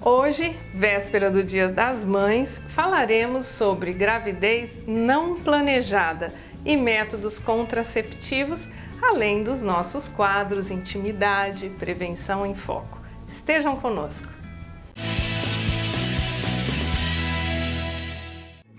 Hoje, véspera do Dia das Mães, falaremos sobre gravidez não planejada e métodos contraceptivos, além dos nossos quadros Intimidade, Prevenção em Foco. Estejam conosco!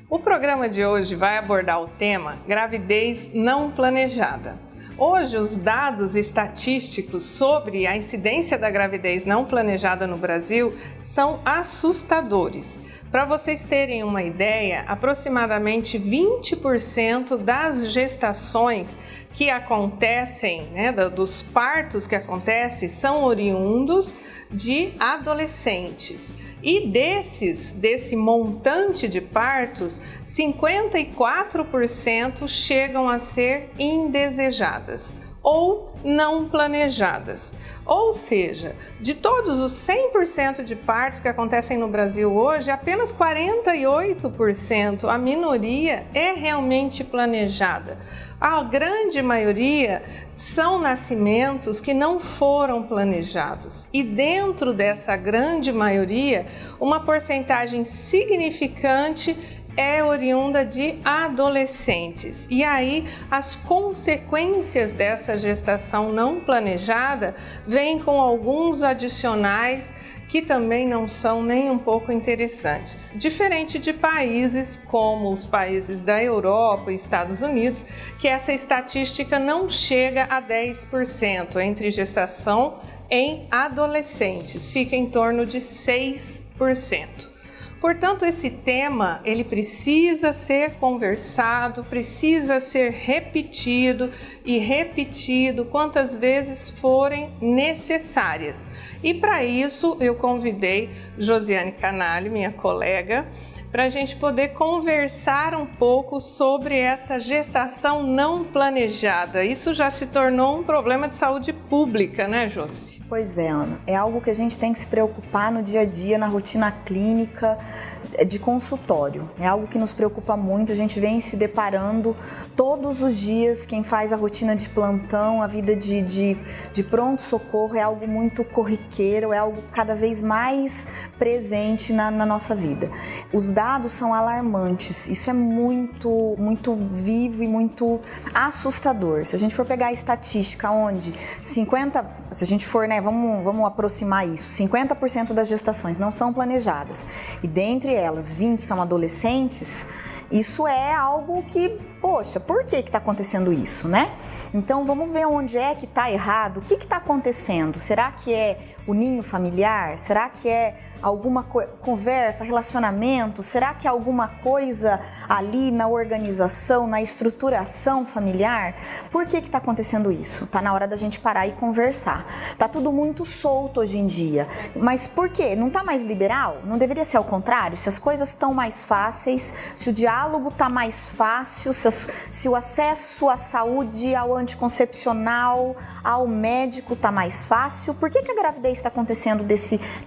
O programa de hoje vai abordar o tema gravidez não planejada. Hoje, os dados estatísticos sobre a incidência da gravidez não planejada no Brasil são assustadores. Para vocês terem uma ideia, aproximadamente 20% das gestações que acontecem, dos partos que acontecem, são oriundos de adolescentes. E desse montante de partos, 54% chegam a ser indesejadas ou não planejadas. Ou seja, de todos os 100% de partos que acontecem no Brasil hoje, apenas 48%, a minoria, é realmente planejada. A grande maioria são nascimentos que não foram planejados. E dentro dessa grande maioria, uma porcentagem significante é oriunda de adolescentes. E aí, as consequências dessa gestação não planejada vêm com alguns adicionais que também não são nem um pouco interessantes. Diferente de países como os países da Europa e Estados Unidos, que essa estatística não chega a 10% entre gestação em adolescentes, fica em torno de 6%. Portanto, esse tema, ele precisa ser conversado, precisa ser repetido e repetido quantas vezes forem necessárias. E para isso, eu convidei Josiane Canali, minha colega, para a gente poder conversar um pouco sobre essa gestação não planejada. Isso já se tornou um problema de saúde pública, né, Josi? Pois é, Ana. É algo que a gente tem que se preocupar no dia a dia, na rotina clínica, de consultório. É algo que nos preocupa muito, a gente vem se deparando todos os dias. Quem faz a rotina de plantão, a vida de pronto-socorro é algo muito corriqueiro, é algo cada vez mais presente na nossa vida. Os dados são alarmantes, isso é muito vivo e muito assustador. Se a gente for pegar a estatística onde se a gente for, vamos aproximar isso, 50% das gestações não são planejadas e dentre elas 20 são adolescentes, isso é algo que, poxa, por que está acontecendo isso, né? Então vamos ver onde é que está errado, o que está acontecendo? Será que é o ninho familiar? Será que é alguma conversa, relacionamento? Será que é alguma coisa ali na organização, na estruturação familiar? Por que está acontecendo isso? Está na hora da gente parar e conversar. Tá tudo muito solto hoje em dia. Mas por quê? Não está mais liberal? Não deveria ser ao contrário? Se as coisas estão mais fáceis, se o diálogo está mais fácil, se o acesso à saúde, ao anticoncepcional, ao médico está mais fácil, por que a gravidez está acontecendo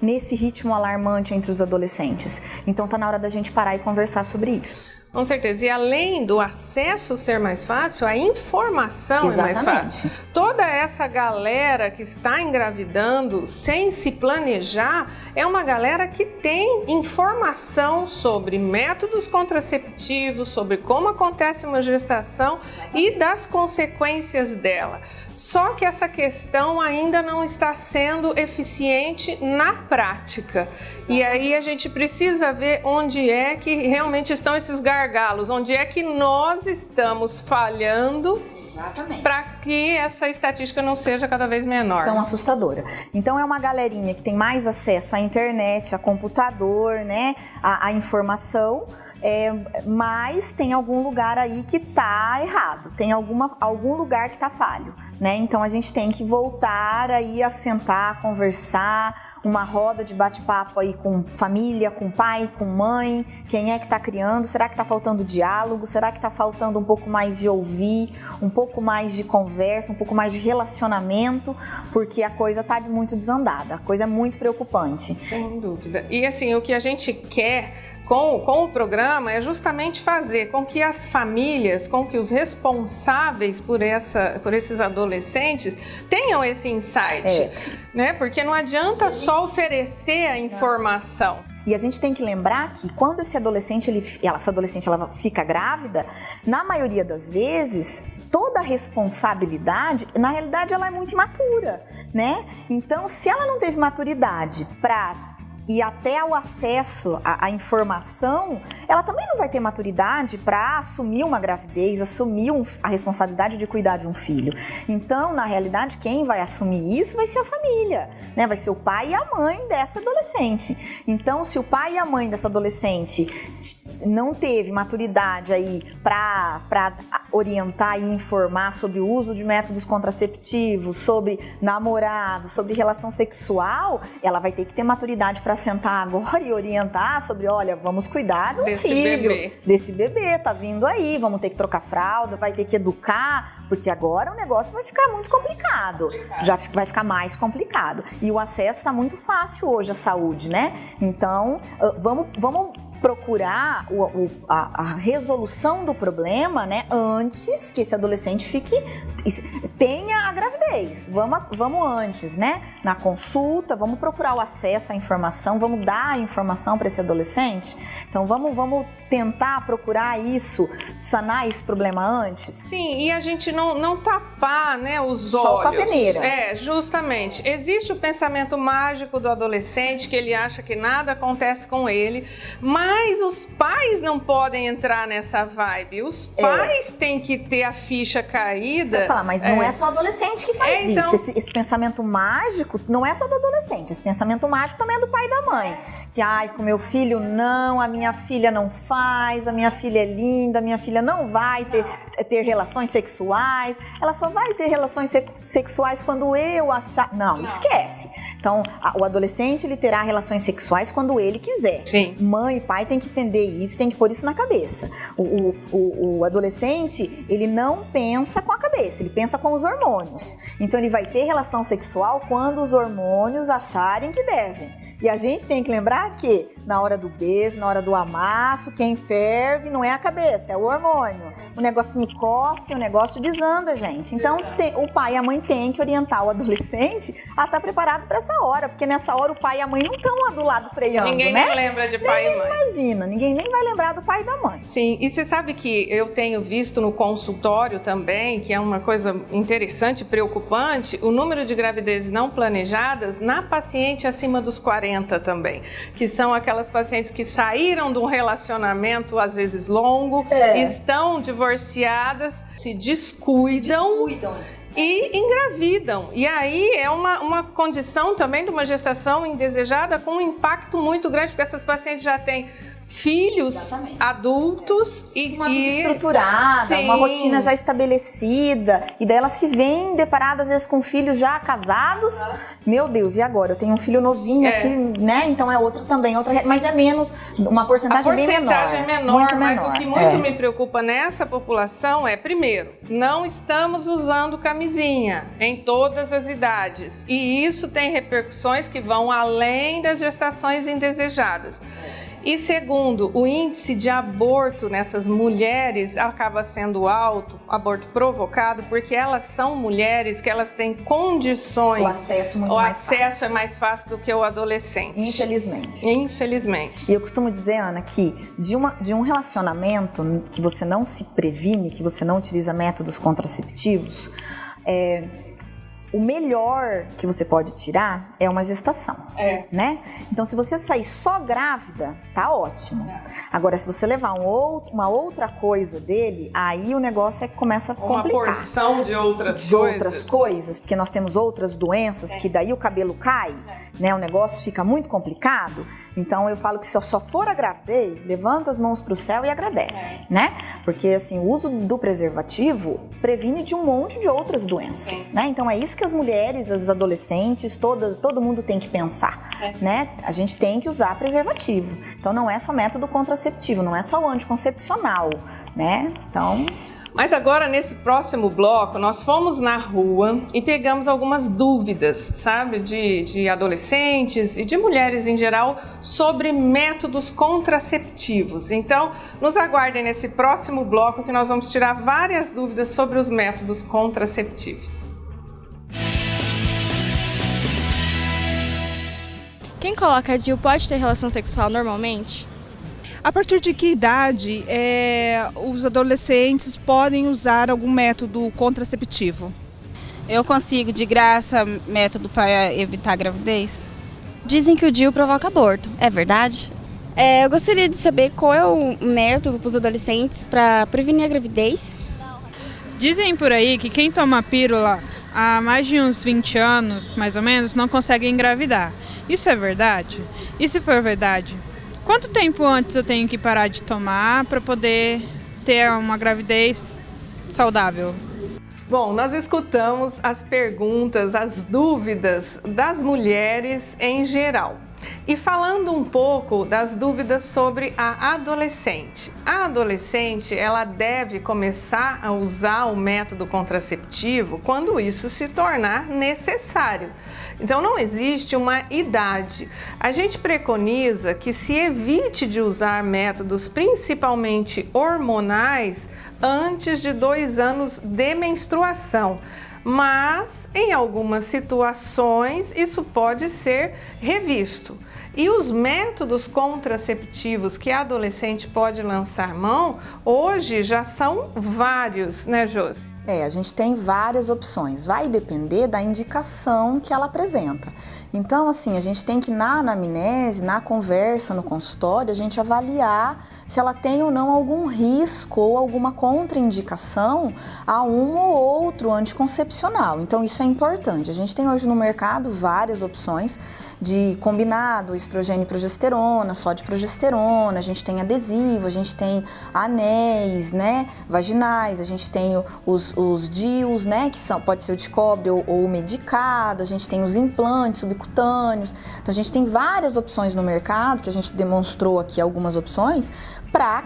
nesse ritmo alarmante entre os adolescentes? Então está na hora da gente parar e conversar sobre isso. Com certeza, e além do acesso ser mais fácil, a informação Exatamente. É mais fácil. Toda essa galera que está engravidando sem se planejar é uma galera que tem informação sobre métodos contraceptivos, sobre como acontece uma gestação e das consequências dela. Só que essa questão ainda não está sendo eficiente na prática. E aí a gente precisa ver onde é que realmente estão esses gargalos, onde é que nós estamos falhando para que essa estatística não seja cada vez menor. Tão assustadora. Então é uma galerinha que tem mais acesso à internet, a computador, né, a informação, mas tem algum lugar aí que tá errado, tem algum lugar que tá falho, né? Então a gente tem que voltar aí a sentar, conversar, uma roda de bate-papo aí com família, com pai, com mãe, quem é que tá criando, será que tá faltando diálogo, será que tá faltando um pouco mais de ouvir, um pouco mais de conversa, conversa, um pouco mais de relacionamento, porque a coisa tá muito desandada, a coisa é muito preocupante. Sem dúvida. E assim, o que a gente quer com o programa é justamente fazer com que as famílias, com que os responsáveis por esses adolescentes tenham esse insight, né? Porque não adianta só oferecer a informação. E a gente tem que lembrar que quando essa adolescente ela fica grávida, na maioria das vezes, toda a responsabilidade, na realidade, ela é muito imatura, né? Então, se ela não teve maturidade para e até o acesso à informação, ela também não vai ter maturidade para assumir uma gravidez, assumir a responsabilidade de cuidar de um filho. Então, na realidade, quem vai assumir isso vai ser a família, né? Vai ser o pai e a mãe dessa adolescente. Então, se o pai e a mãe dessa adolescente não teve maturidade aí para orientar e informar sobre o uso de métodos contraceptivos, sobre namorado, sobre relação sexual, ela vai ter que ter maturidade para sentar agora e orientar sobre, olha, vamos cuidar do filho, desse bebê, tá vindo aí, vamos ter que trocar fralda, vai ter que educar, porque agora o negócio vai ficar muito complicado. Já vai ficar mais complicado. E o acesso está muito fácil hoje à saúde, né? Então, vamos procurar a resolução do problema, né, antes que esse adolescente tenha a gravidez. Vamos antes, né, na consulta, vamos procurar o acesso à informação, vamos dar a informação para esse adolescente. Então vamos tentar procurar isso, sanar esse problema antes. Sim, e a gente não tapar, né, os olhos. Só com a peneira. Justamente. Existe o pensamento mágico do adolescente, que ele acha que nada acontece com ele, mas os pais não podem entrar nessa vibe. Os pais têm que ter a ficha caída. Você vai falar, mas não é só adolescente que faz então... isso. Esse pensamento mágico não é só do adolescente. Esse pensamento mágico também é do pai e da mãe. Que, com meu filho não, a minha filha não faz, a minha filha é linda, a minha filha não vai ter relações sexuais, ela só vai ter relações sexuais quando eu achar... Não, esquece. Então, o adolescente, ele terá relações sexuais quando ele quiser. Sim. Mãe e pai tem que entender isso, tem que pôr isso na cabeça. O adolescente, ele não pensa com a cabeça, ele pensa com os hormônios. Então, ele vai ter relação sexual quando os hormônios acharem que devem. E a gente tem que lembrar que, na hora do beijo, na hora do amasso, quem ferve não é a cabeça, é o hormônio. O negocinho coce, o negócio desanda, gente. Então, o pai e a mãe têm que orientar o adolescente a estar preparado para essa hora, porque nessa hora o pai e a mãe não estão lá do lado freando, Ninguém né? nem lembra de pai e mãe. Imagina, ninguém nem vai lembrar do pai e da mãe. Sim, e você sabe que eu tenho visto no consultório também, que é uma coisa interessante, preocupante, o número de gravidezes não planejadas na paciente acima dos 40 também, que são aquelas pacientes que saíram de um relacionamento, às vezes longo, estão divorciadas, se descuidam. E engravidam. E aí é uma condição também de uma gestação indesejada com um impacto muito grande, porque essas pacientes já têm filhos adultos e uma vida estruturada, uma rotina já estabelecida, e daí elas se veem deparadas às vezes com filhos já casados. Meu Deus, e agora? Eu tenho um filho novinho aqui, né? Então é outra também, mas é menos, uma porcentagem bem menor. A porcentagem é menor, mas o que muito me preocupa nessa população é, primeiro, não estamos usando camisinha em todas as idades, e isso tem repercussões que vão além das gestações indesejadas. E segundo, o índice de aborto nessas mulheres acaba sendo alto, aborto provocado, porque elas são mulheres que elas têm condições. O acesso muito mais fácil. O acesso é mais fácil do que o adolescente. Infelizmente. E eu costumo dizer, Ana, que de um relacionamento que você não se previne, que você não utiliza métodos contraceptivos, o melhor que você pode tirar é uma gestação, né? Então, se você sair só grávida, tá ótimo. Agora, se você levar uma outra coisa dele, aí o negócio começa a complicar. Uma porção de outras coisas, porque nós temos outras doenças que daí o cabelo cai, né? O negócio fica muito complicado. Então, eu falo que se só for a gravidez, levanta as mãos pro céu e agradece, né? Porque, assim, o uso do preservativo previne de um monte de outras doenças, né? Então, é isso que as mulheres, as adolescentes, todo mundo tem que pensar, né? A gente tem que usar preservativo. Então, não é só método contraceptivo, não é só o anticoncepcional, né? Então... Mas agora, nesse próximo bloco, nós fomos na rua e pegamos algumas dúvidas, sabe, de adolescentes e de mulheres em geral sobre métodos contraceptivos. Então, nos aguardem nesse próximo bloco que nós vamos tirar várias dúvidas sobre os métodos contraceptivos. Quem coloca DIU pode ter relação sexual normalmente? A partir de que idade os adolescentes podem usar algum método contraceptivo? Eu consigo, de graça, método para evitar a gravidez? Dizem que o DIU provoca aborto, é verdade? Eu gostaria de saber qual é o método para os adolescentes para prevenir a gravidez. Dizem por aí que quem toma pílula há mais de uns 20 anos, mais ou menos, não consegue engravidar. Isso é verdade? E se for verdade, quanto tempo antes eu tenho que parar de tomar para poder ter uma gravidez saudável? Bom, nós escutamos as perguntas, as dúvidas das mulheres em geral. E falando um pouco das dúvidas sobre a adolescente. A adolescente, ela deve começar a usar o método contraceptivo quando isso se tornar necessário. Então não existe uma idade. A gente preconiza que se evite de usar métodos principalmente hormonais antes de 2 anos de menstruação. Mas, em algumas situações, isso pode ser revisto. E os métodos contraceptivos que a adolescente pode lançar mão, hoje já são vários, né, Josi? A gente tem várias opções, vai depender da indicação que ela apresenta. Então, assim, a gente tem que, na anamnese, na conversa, no consultório, a gente avaliar se ela tem ou não algum risco ou alguma contraindicação a um ou outro anticoncepcional. Então, isso é importante. A gente tem hoje no mercado várias opções de combinado, estrogênio e progesterona, só de progesterona, a gente tem adesivo, a gente tem anéis, né, vaginais, a gente tem os DIUs, né, que pode ser o de cobre ou o medicado, a gente tem os implantes subcutâneos. Então a gente tem várias opções no mercado, que a gente demonstrou aqui algumas opções, para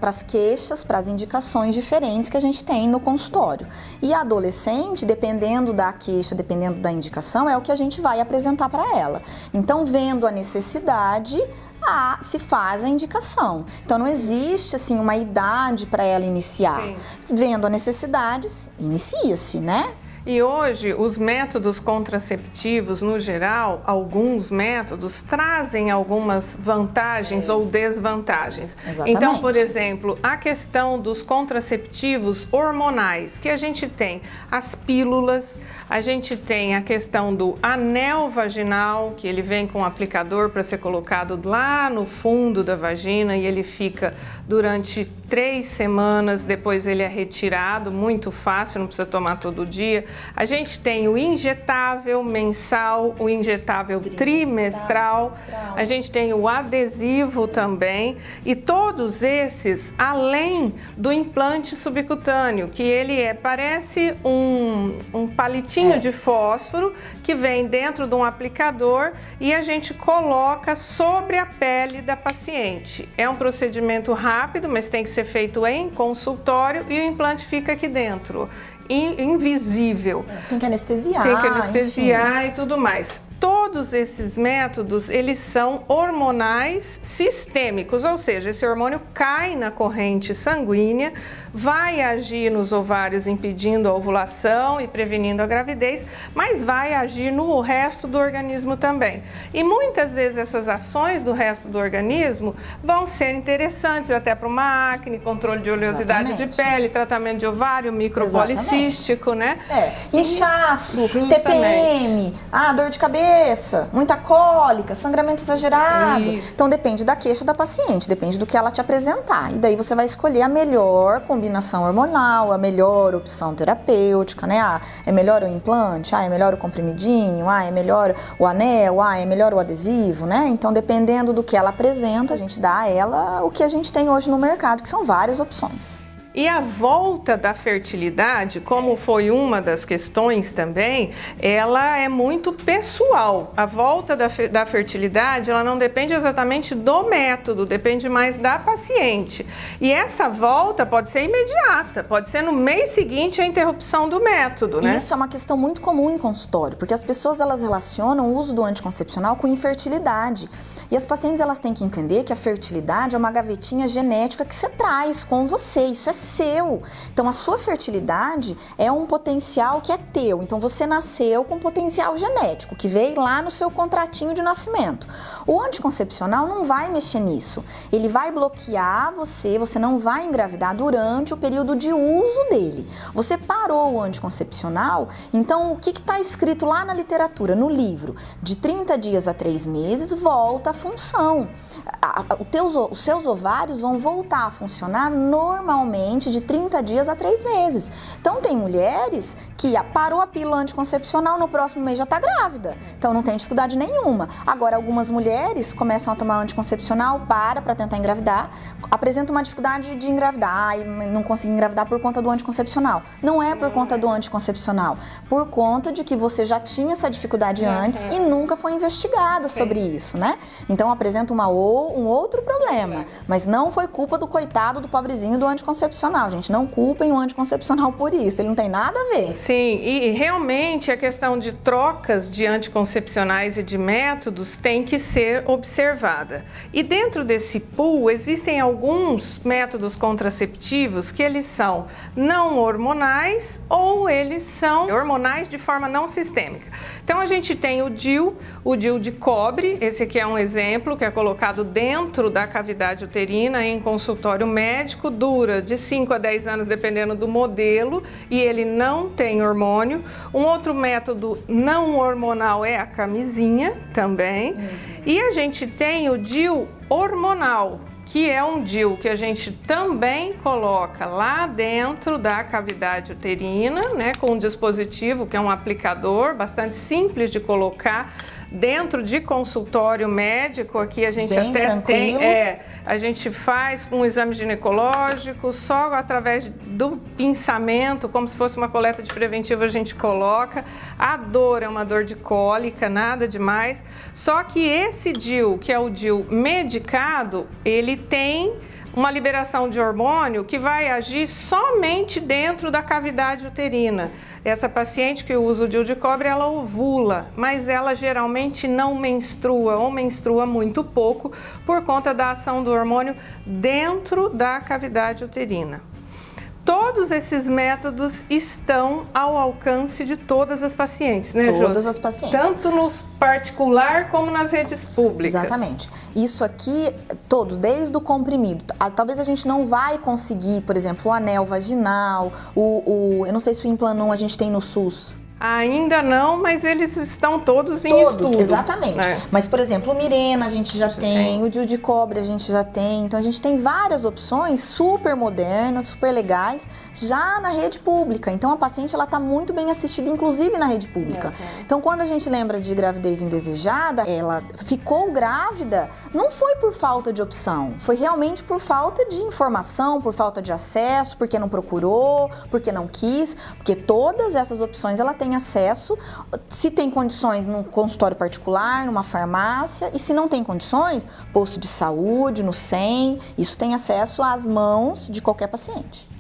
as queixas, para as indicações diferentes que a gente tem no consultório. E a adolescente, dependendo da queixa, dependendo da indicação, é o que a gente vai apresentar para ela. Então, vendo a necessidade, se faz a indicação. Então não existe assim uma idade para ela iniciar. Sim. Vendo a necessidade, inicia-se, né? E hoje os métodos contraceptivos, no geral, alguns métodos trazem algumas vantagens ou desvantagens. Exatamente. Então, por exemplo, a questão dos contraceptivos hormonais, que a gente tem as pílulas, a gente tem a questão do anel vaginal, que ele vem com um aplicador para ser colocado lá no fundo da vagina e ele fica durante 3 semanas, depois ele é retirado, muito fácil, não precisa tomar todo dia. A gente tem o injetável mensal, o injetável trimestral, a gente tem o adesivo também, e todos esses, além do implante subcutâneo, que ele parece um palitinho de fósforo que vem dentro de um aplicador e a gente coloca sobre a pele da paciente. É um procedimento rápido, mas tem que ser feito em consultório e o implante fica aqui dentro, invisível. Tem que anestesiar. Tem que anestesiar e tudo mais. Todos esses métodos, eles são hormonais sistêmicos, ou seja, esse hormônio cai na corrente sanguínea, vai agir nos ovários impedindo a ovulação e prevenindo a gravidez, mas vai agir no resto do organismo também. E muitas vezes essas ações do resto do organismo vão ser interessantes até para uma acne, controle de oleosidade de pele, tratamento de ovário, micropolicístico, né? Inchaço, TPM, dor de cabeça, muita cólica, sangramento exagerado. Isso. Então depende da queixa da paciente, depende do que ela te apresentar. E daí você vai escolher a melhor combinação hormonal, a melhor opção terapêutica, né? É melhor o implante, é melhor o comprimidinho, é melhor o anel, é melhor o adesivo, né? Então dependendo do que ela apresenta, a gente dá a ela o que a gente tem hoje no mercado, que são várias opções. E a volta da fertilidade, como foi uma das questões também, ela é muito pessoal. A volta da fertilidade, ela não depende exatamente do método, depende mais da paciente. E essa volta pode ser imediata, pode ser no mês seguinte a interrupção do método, né? Isso é uma questão muito comum em consultório, porque as pessoas elas relacionam o uso do anticoncepcional com infertilidade. E as pacientes elas têm que entender que a fertilidade é uma gavetinha genética que você traz com você, isso é seu. Então a sua fertilidade é um potencial que é teu. Então você nasceu com potencial genético, que veio lá no seu contratinho de nascimento. O anticoncepcional não vai mexer nisso. Ele vai bloquear você não vai engravidar durante o período de uso dele. Você parou o anticoncepcional, então o que está escrito lá na literatura, no livro? De 30 dias a 3 meses, volta a função. Os seus ovários vão voltar a funcionar normalmente de 30 dias a 3 meses. Então tem mulheres que parou a pílula anticoncepcional, no próximo mês já está grávida. Então não tem dificuldade nenhuma. Agora algumas mulheres começam a tomar anticoncepcional, para tentar engravidar, apresentam uma dificuldade de engravidar, não consegui engravidar por conta do anticoncepcional. Não é por conta do anticoncepcional, por conta de que você já tinha essa dificuldade antes e nunca foi investigada sobre isso, né? Então apresenta um outro problema, mas não foi culpa do coitado do pobrezinho do anticoncepcional, gente. Não culpem o anticoncepcional por isso, ele não tem nada a ver. Sim, e realmente a questão de trocas de anticoncepcionais e de métodos tem que ser observada. E dentro desse pool existem alguns métodos contraceptivos que eles são não hormonais ou eles são hormonais de forma não sistêmica. Então a gente tem o DIU de cobre, esse aqui é um exemplo que é colocado dentro da cavidade uterina em consultório médico, dura de 5 a 10 anos dependendo do modelo e ele não tem hormônio. Um outro método não hormonal é a camisinha também. E a gente tem o DIU hormonal, que é um DIU que a gente também coloca lá dentro da cavidade uterina, né, com um dispositivo que é um aplicador bastante simples de colocar dentro de consultório médico. Aqui a gente bem até tranquilo. a gente faz um exame ginecológico, só através do pinçamento, como se fosse uma coleta de preventivo, a gente coloca. A dor é uma dor de cólica, nada demais. Só que esse DIU, que é o DIU medicado, ele tem uma liberação de hormônio que vai agir somente dentro da cavidade uterina. Essa paciente que usa o DIU de cobre, ela ovula, mas ela geralmente não menstrua ou menstrua muito pouco por conta da ação do hormônio dentro da cavidade uterina. Todos esses métodos estão ao alcance de todas as pacientes, né, Josi? Todas as pacientes. Tanto no particular como nas redes públicas. Exatamente. Isso aqui, todos, desde o comprimido. Talvez a gente não vai conseguir, por exemplo, o anel vaginal, eu não sei se o Implanon a gente tem no SUS. Ainda não, mas eles estão todos em estudo. Exatamente. Mas, por exemplo, o Mirena a gente já tem, o DIU de cobre a gente já tem. Então, a gente tem várias opções super modernas, super legais, já na rede pública. Então, a paciente ela está muito bem assistida, inclusive na rede pública. Então, quando a gente lembra de gravidez indesejada, ela ficou grávida, não foi por falta de opção, foi realmente por falta de informação, por falta de acesso, porque não procurou, porque não quis, porque todas essas opções ela tem acesso, se tem condições no consultório particular, numa farmácia, e se não tem condições, posto de saúde, no SEM, isso tem acesso às mãos de qualquer paciente.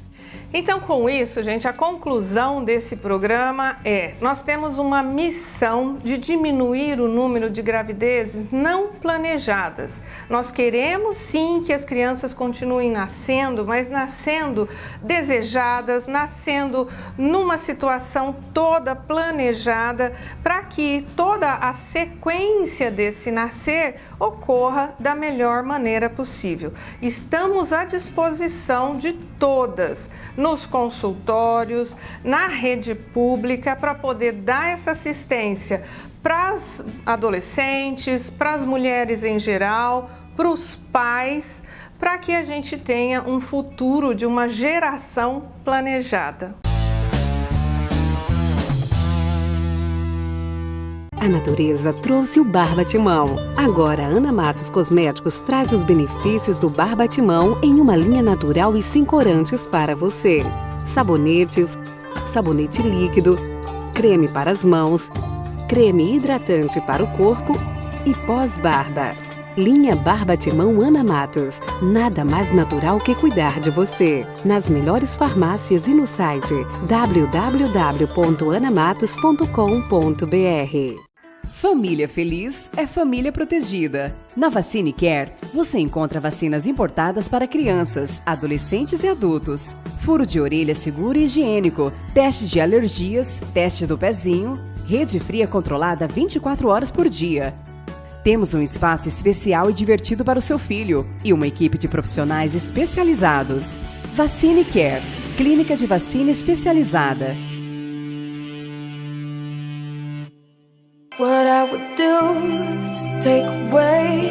Então, com isso, gente, a conclusão desse programa é: nós temos uma missão de diminuir o número de gravidezes não planejadas. Nós queremos sim que as crianças continuem nascendo, mas nascendo desejadas, nascendo numa situação toda planejada, para que toda a sequência desse nascer ocorra da melhor maneira possível. Estamos à disposição de todas, nos consultórios, na rede pública, para poder dar essa assistência para as adolescentes, para as mulheres em geral, para os pais, para que a gente tenha um futuro de uma geração planejada. A natureza trouxe o Bar Batimão. Agora, a Ana Matos Cosméticos traz os benefícios do Bar Batimão em uma linha natural e sem corantes para você. Sabonetes, sabonete líquido, creme para as mãos, creme hidratante para o corpo e pós-barba. Linha Bar Batimão Ana Matos. Nada mais natural que cuidar de você. Nas melhores farmácias e no site www.anamatos.com.br. Família feliz é família protegida. Na Vacine Care, você encontra vacinas importadas para crianças, adolescentes e adultos. Furo de orelha seguro e higiênico, teste de alergias, teste do pezinho, rede fria controlada 24 horas por dia. Temos um espaço especial e divertido para o seu filho e uma equipe de profissionais especializados. Vacine Care, clínica de vacina especializada. What I would do to take away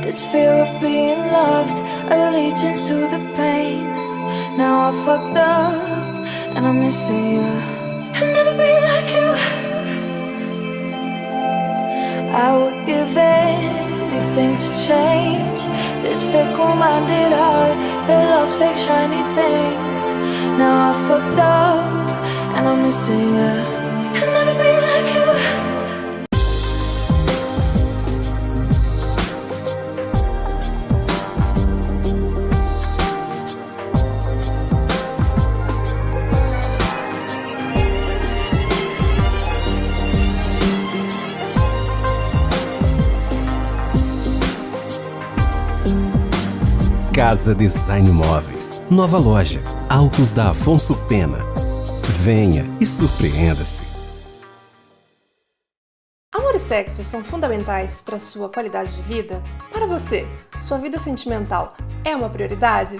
this fear of being loved, allegiance to the pain. Now I fucked up and I'm missing you. I'll never be like you. I would give anything to change this fickle-minded heart that loves fake shiny things. Now I fucked up and I'm missing you. I'll never be like you. Casa Design Móveis. Nova loja. Altos da Afonso Pena. Venha e surpreenda-se. Amor e sexo são fundamentais para a sua qualidade de vida? Para você, sua vida sentimental é uma prioridade?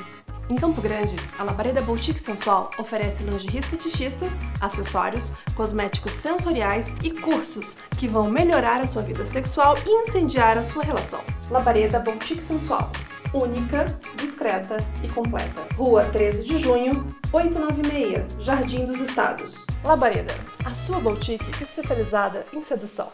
Em Campo Grande, a Labareda Boutique Sensual oferece lingeries fetichistas, acessórios, cosméticos sensoriais e cursos que vão melhorar a sua vida sexual e incendiar a sua relação. Labareda Boutique Sensual. Única, discreta e completa. Rua 13 de Junho, 896, Jardim dos Estados. Labareda, a sua boutique especializada em sedução.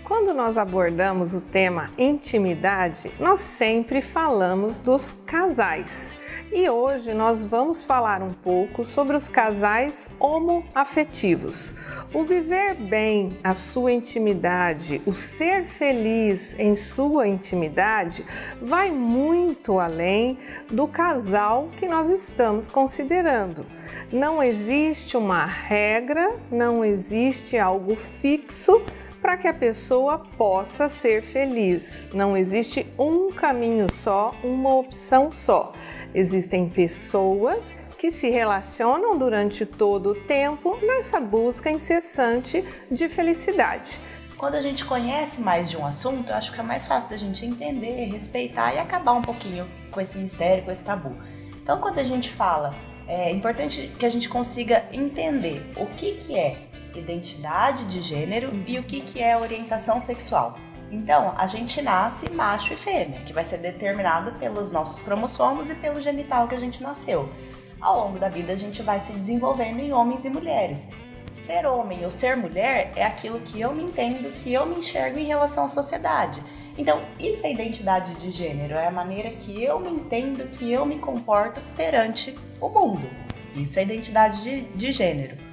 Quando nós abordamos o tema intimidade, nós sempre falamos dos casais. E hoje nós vamos falar um pouco sobre os casais homoafetivos. O viver bem a sua intimidade, o ser feliz em sua intimidade, vai muito além do casal que nós estamos considerando. Não existe uma regra, não existe algo fixo para que a pessoa possa ser feliz. Não existe um caminho só, uma opção só. Existem pessoas que se relacionam durante todo o tempo nessa busca incessante de felicidade. Quando a gente conhece mais de um assunto, eu acho que é mais fácil da gente entender, respeitar e acabar um pouquinho com esse mistério, com esse tabu. Então, quando a gente fala, é importante que a gente consiga entender o que é identidade de gênero e o que é orientação sexual. Então, a gente nasce macho e fêmea, que vai ser determinado pelos nossos cromossomos e pelo genital que a gente nasceu. Ao longo da vida, a gente vai se desenvolvendo em homens e mulheres. Ser homem ou ser mulher é aquilo que eu me entendo, que eu me enxergo em relação à sociedade. Então, isso é identidade de gênero, é a maneira que eu me entendo, que eu me comporto perante o mundo. Isso é identidade de gênero.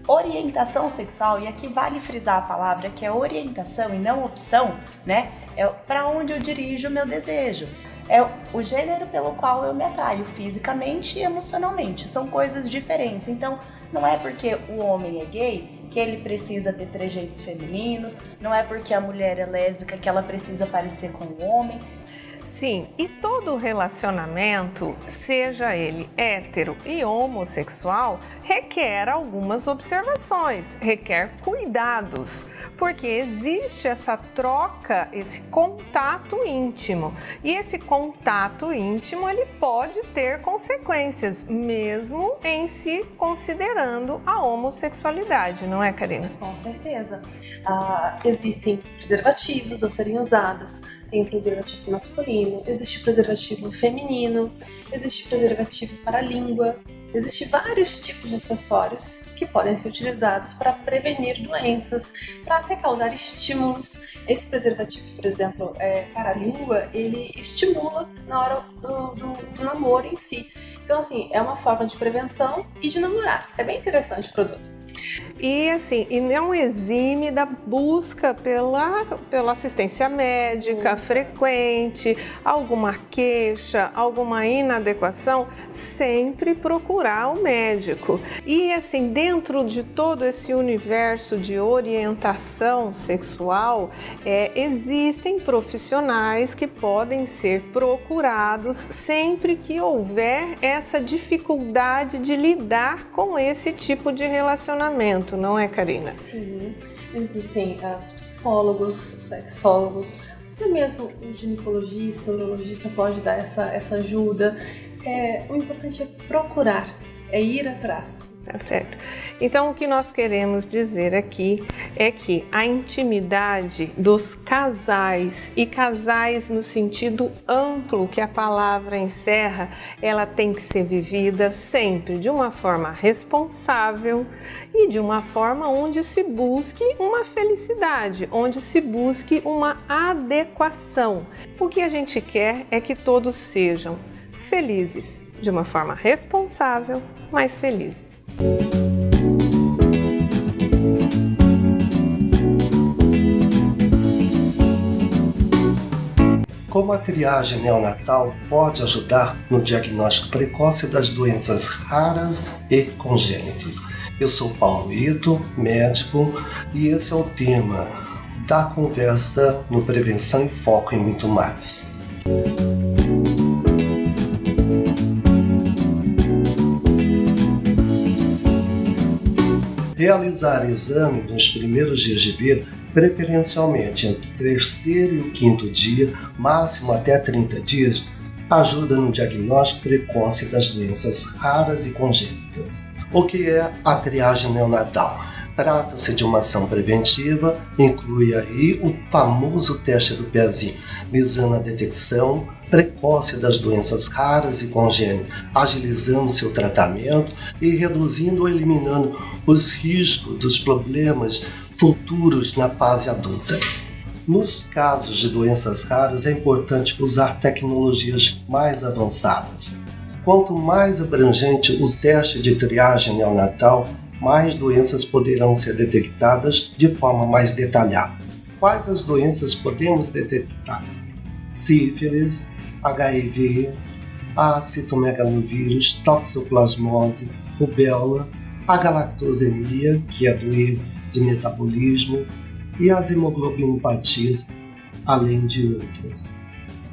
Orientação sexual, e aqui vale frisar a palavra que é orientação e não opção, né? É para onde eu dirijo o meu desejo. É o gênero pelo qual eu me atraio fisicamente e emocionalmente. São coisas diferentes. Então, não é porque o homem é gay que ele precisa ter trejeitos femininos, não é porque a mulher é lésbica que ela precisa parecer com o homem. Sim, e todo relacionamento, seja ele hétero e homossexual, requer algumas observações, requer cuidados, porque existe essa troca, esse contato íntimo. E esse contato íntimo, ele pode ter consequências, mesmo em se considerando a homossexualidade, não é, Karina? Com certeza. Existem preservativos a serem usados, Tem o preservativo masculino, existe o preservativo feminino, existe preservativo para a língua. Existem vários tipos de acessórios que podem ser utilizados para prevenir doenças, para até causar estímulos. Esse preservativo, por exemplo, para a língua, ele estimula na hora do namoro em si. Então, assim, é uma forma de prevenção e de namorar. É bem interessante o produto. E assim, e não exime da busca pela assistência médica frequente, alguma queixa, alguma inadequação, sempre procurar o médico. E assim, dentro de todo esse universo de orientação sexual, existem profissionais que podem ser procurados sempre que houver essa dificuldade de lidar com esse tipo de relacionamento. Não é, Karina? Sim, existem os psicólogos, os sexólogos, até mesmo o ginecologista, o urologista pode dar essa ajuda. O importante é procurar, é ir atrás. Tá certo. Então, o que nós queremos dizer aqui é que a intimidade dos casais, e casais no sentido amplo que a palavra encerra, ela tem que ser vivida sempre de uma forma responsável e de uma forma onde se busque uma felicidade, onde se busque uma adequação. O que a gente quer é que todos sejam felizes, de uma forma responsável, mas felizes. Como a triagem neonatal pode ajudar no diagnóstico precoce das doenças raras e congênitas? Eu sou Paulo Ito, médico, e esse é o tema da conversa no Prevenção em Foco e muito mais. Realizar exame nos primeiros dias de vida, preferencialmente entre o terceiro e o quinto dia, máximo até 30 dias, ajuda no diagnóstico precoce das doenças raras e congênitas. O que é a triagem neonatal? Trata-se de uma ação preventiva, inclui aí o famoso teste do pezinho, visando a detecção precoce das doenças raras e congênitas, agilizando seu tratamento e reduzindo ou eliminando os riscos dos problemas futuros na fase adulta. Nos casos de doenças raras, é importante usar tecnologias mais avançadas. Quanto mais abrangente o teste de triagem neonatal, mais doenças poderão ser detectadas de forma mais detalhada. Quais as doenças podemos detectar? Sífilis, HIV, a citomegalovírus, toxoplasmose, rubéola, a galactosemia, que é do erro de metabolismo, e as hemoglobinopatias, além de outras.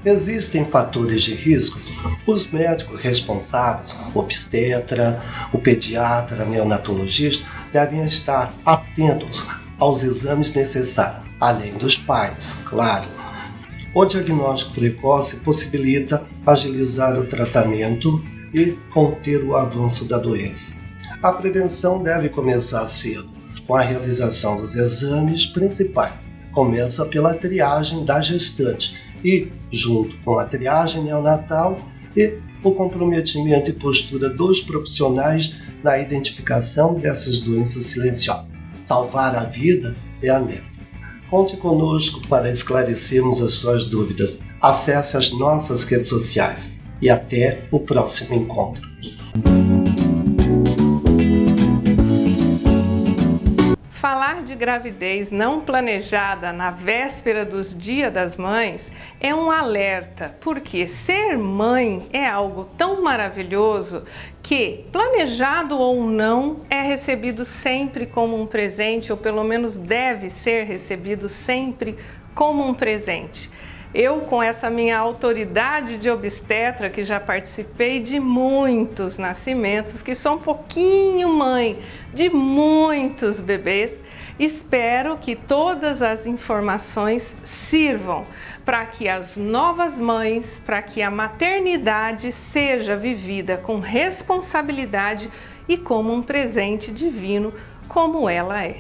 Existem fatores de risco? Os médicos responsáveis, o obstetra, o pediatra, o neonatologista, devem estar atentos aos exames necessários, além dos pais, claro. O diagnóstico precoce possibilita agilizar o tratamento e conter o avanço da doença. A prevenção deve começar cedo, com a realização dos exames principais. Começa pela triagem da gestante e, junto com a triagem neonatal e o comprometimento e postura dos profissionais na identificação dessas doenças silenciosas. Salvar a vida é a meta. Conte conosco para esclarecermos as suas dúvidas. Acesse as nossas redes sociais e até o próximo encontro. Falar de gravidez não planejada na véspera dos Dia das Mães é um alerta, porque ser mãe é algo tão maravilhoso que, planejado ou não, é recebido sempre como um presente, ou pelo menos deve ser recebido sempre como um presente. Eu, com essa minha autoridade de obstetra, que já participei de muitos nascimentos, que sou um pouquinho mãe de muitos bebês, espero que todas as informações sirvam para que as novas mães, para que a maternidade seja vivida com responsabilidade e como um presente divino, como ela é.